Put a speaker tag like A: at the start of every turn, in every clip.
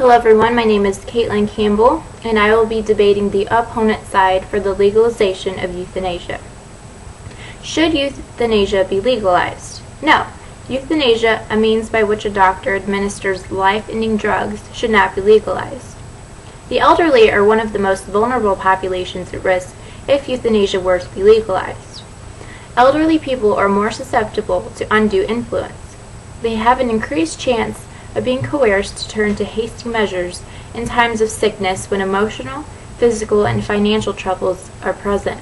A: Hello everyone, my name is Caitlin Campbell, and I will be debating the opponent side for the legalization of euthanasia. Should euthanasia be legalized? No. Euthanasia, a means by which a doctor administers life-ending drugs, should not be legalized. The elderly are one of the most vulnerable populations at risk if euthanasia were to be legalized. Elderly people are more susceptible to undue influence. They have an increased chance of being coerced to turn to hasty measures in times of sickness when emotional, physical, and financial troubles are present.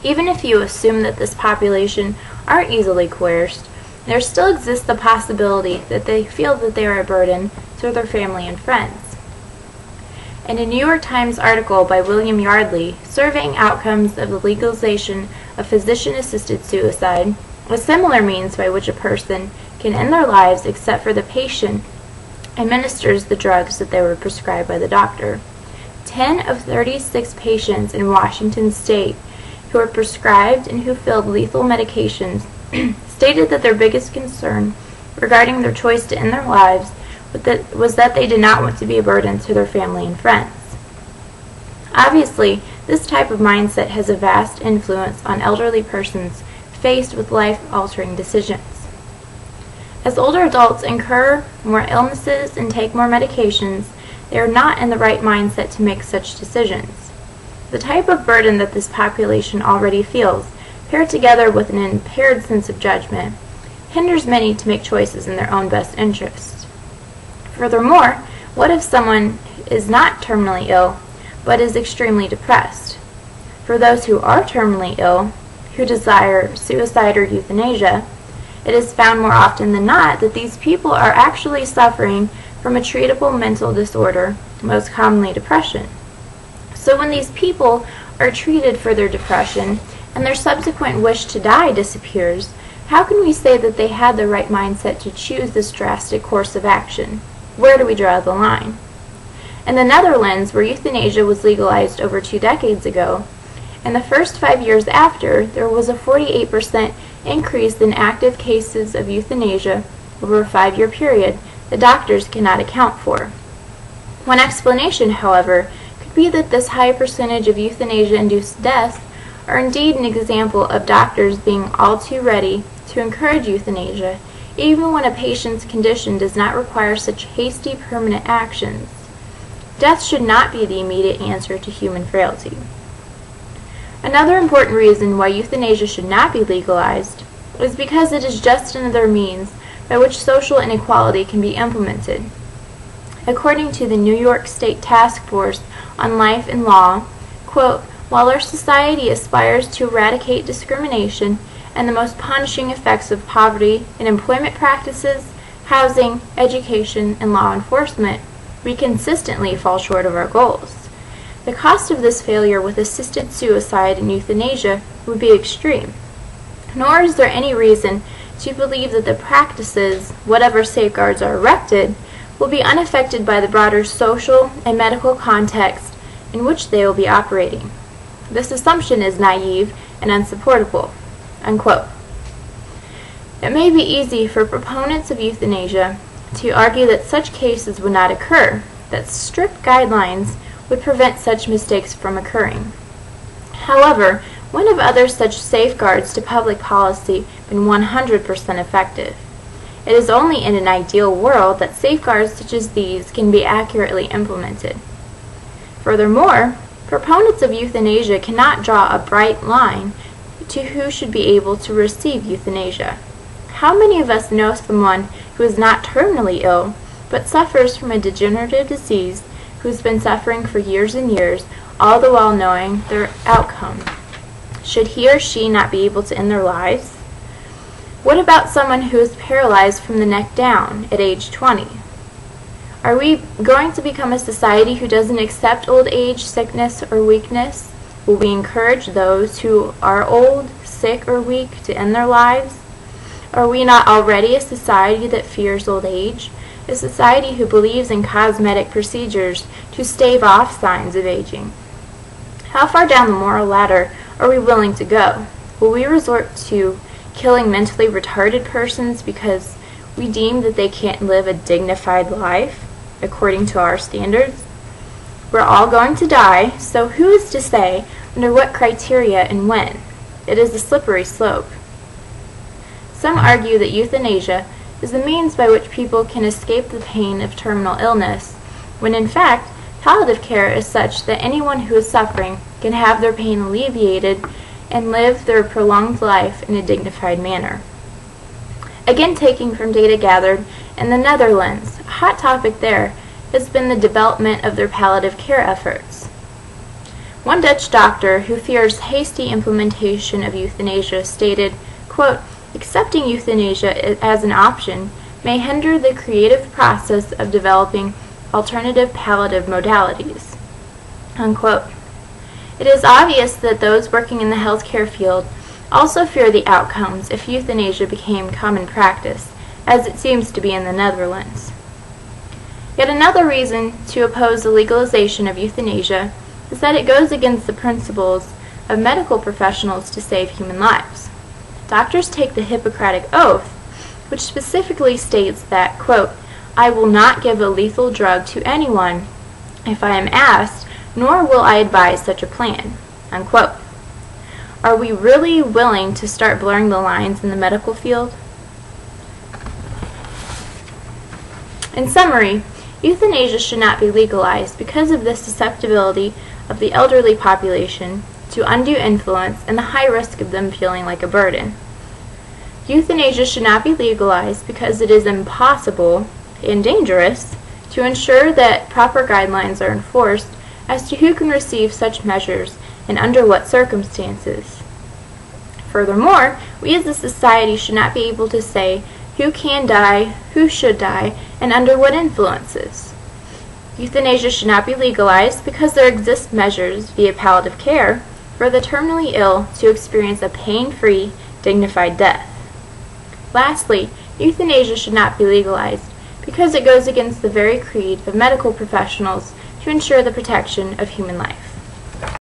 A: Even if you assume that this population are easily coerced, there still exists the possibility that they feel that they are a burden to their family and friends. In a New York Times article by William Yardley surveying outcomes of the legalization of physician-assisted suicide, a similar means by which a person can end their lives except for the patient administers the drugs that they were prescribed by the doctor. 10 of 36 patients in Washington state who were prescribed and who filled lethal medications stated that their biggest concern regarding their choice to end their lives was that they did not want to be a burden to their family and friends. Obviously, this type of mindset has a vast influence on elderly persons faced with life-altering decisions. As older adults incur more illnesses and take more medications, they are not in the right mindset to make such decisions. The type of burden that this population already feels, paired together with an impaired sense of judgment, hinders many to make choices in their own best interests. Furthermore, what if someone is not terminally ill, but is extremely depressed? For those who are terminally ill, who desire suicide or euthanasia, it is found more often than not that these people are actually suffering from a treatable mental disorder, most commonly depression. So when these people are treated for their depression and their subsequent wish to die disappears, how can we say that they had the right mindset to choose this drastic course of action? Where do we draw the line? In the Netherlands, where euthanasia was legalized over 2 decades ago, in the first 5 years after, there was a 48% increase in active cases of euthanasia over a 5-year period that doctors cannot account for. One explanation, however, could be that this high percentage of euthanasia-induced deaths are indeed an example of doctors being all too ready to encourage euthanasia, even when a patient's condition does not require such hasty, permanent actions. Death should not be the immediate answer to human frailty. Another important reason why euthanasia should not be legalized is because it is just another means by which social inequality can be implemented. According to the New York State Task Force on Life and Law, quote, "While our society aspires to eradicate discrimination and the most punishing effects of poverty in employment practices, housing, education, and law enforcement, we consistently fall short of our goals. The cost of this failure with assisted suicide and euthanasia would be extreme. Nor is there any reason to believe that the practices, whatever safeguards are erected, will be unaffected by the broader social and medical context in which they will be operating. This assumption is naive and unsupportable." Unquote. It may be easy for proponents of euthanasia to argue that such cases would not occur, that strict guidelines would prevent such mistakes from occurring. However, when have other such safeguards to public policy been 100% effective? It is only in an ideal world that safeguards such as these can be accurately implemented. Furthermore, proponents of euthanasia cannot draw a bright line to who should be able to receive euthanasia. How many of us know someone who is not terminally ill, but suffers from a degenerative disease, who's been suffering for years and years, all the while knowing their outcome? Should he or she not be able to end their lives? What about someone who is paralyzed from the neck down at age 20? Are we going to become a society who doesn't accept old age, sickness, or weakness? Will we encourage those who are old, sick, or weak to end their lives? Are we not already a society that fears old age? A society who believes in cosmetic procedures to stave off signs of aging? How far down the moral ladder are we willing to go? Will we resort to killing mentally retarded persons because we deem that they can't live a dignified life? according to our standards? We're all going to die, so who is to say under what criteria and when? It is a slippery slope. Some argue that euthanasia is the means by which people can escape the pain of terminal illness, when in fact, palliative care is such that anyone who is suffering can have their pain alleviated and live their prolonged life in a dignified manner. Again, taking from data gathered in the Netherlands, a hot topic there has been the development of their palliative care efforts. One Dutch doctor who fears hasty implementation of euthanasia stated, quote, "Accepting euthanasia as an option may hinder the creative process of developing alternative palliative modalities." Unquote. It is obvious that those working in the healthcare field also fear the outcomes if euthanasia became common practice, as it seems to be in the Netherlands. Yet another reason to oppose the legalization of euthanasia is that it goes against the principles of medical professionals to save human lives. Doctors take the Hippocratic Oath, which specifically states that, quote, "I will not give a lethal drug to anyone if I am asked, nor will I advise such a plan," unquote. Are we really willing to start blurring the lines in the medical field? In summary, euthanasia should not be legalized because of the susceptibility of the elderly population to undue influence and the high risk of them feeling like a burden. Euthanasia should not be legalized because it is impossible and dangerous to ensure that proper guidelines are enforced as to who can receive such measures and under what circumstances. Furthermore, we as a society should not be able to say who can die, who should die, and under what influences. Euthanasia should not be legalized because there exist measures via palliative care for the terminally ill to experience a pain-free, dignified death. Lastly, euthanasia should not be legalized because it goes against the very creed of medical professionals to ensure the protection of human life.